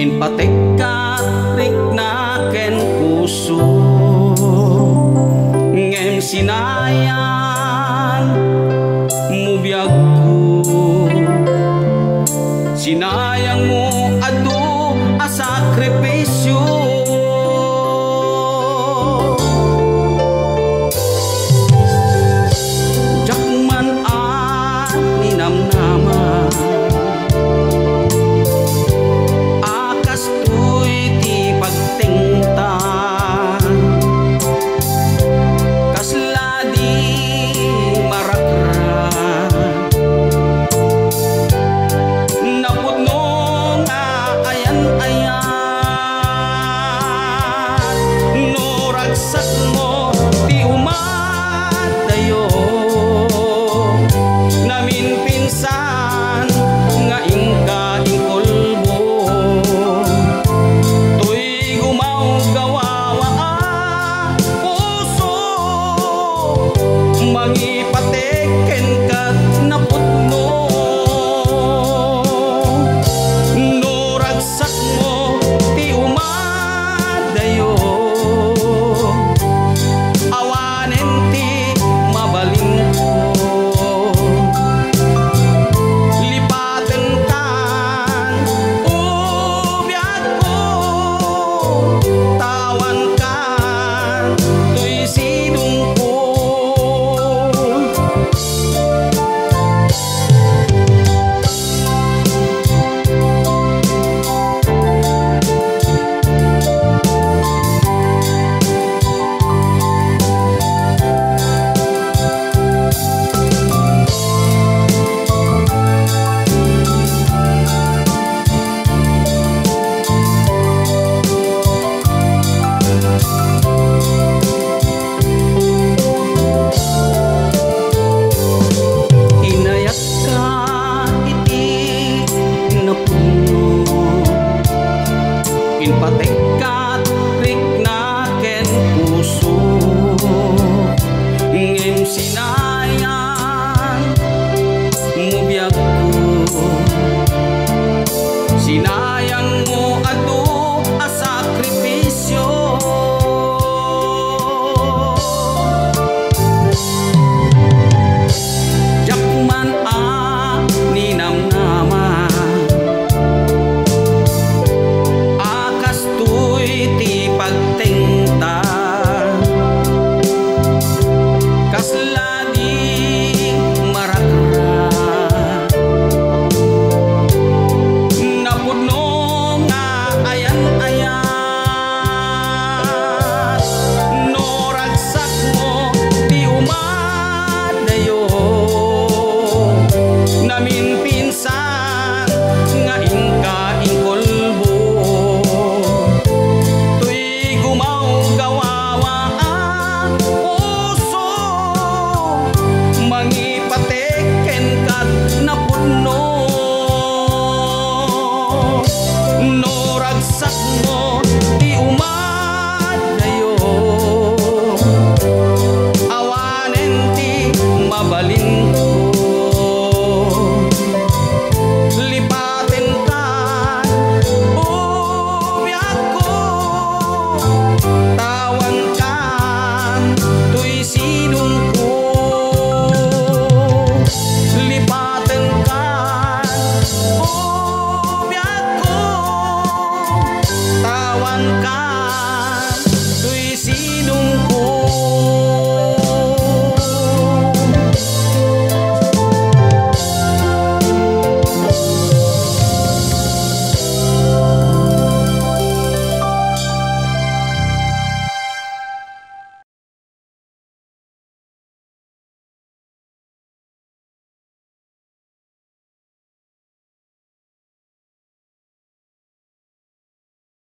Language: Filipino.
Inpatek katrik na ken puso ngem sinayan mubiyag ko, sinayang mo adu a sakripisyo. Jakman a ninamnaman mangipateken kat napudno no ragsak mo ti umadayo awanen ti mabaling ko lipaten kan ubiyag ko tawan kan tuy sidong ko. Inpatek katrik na ken puso ngem sinayan mubiyag ko, sinayang mo adu a sakripisyo. Jakman a ninamnaman namin pinsan nga ingka ingkolbo tuy gumaw gawawa ang puso mangipateken kat napudno no ragsak mo ti umadayo awanen ti mabalin ko ka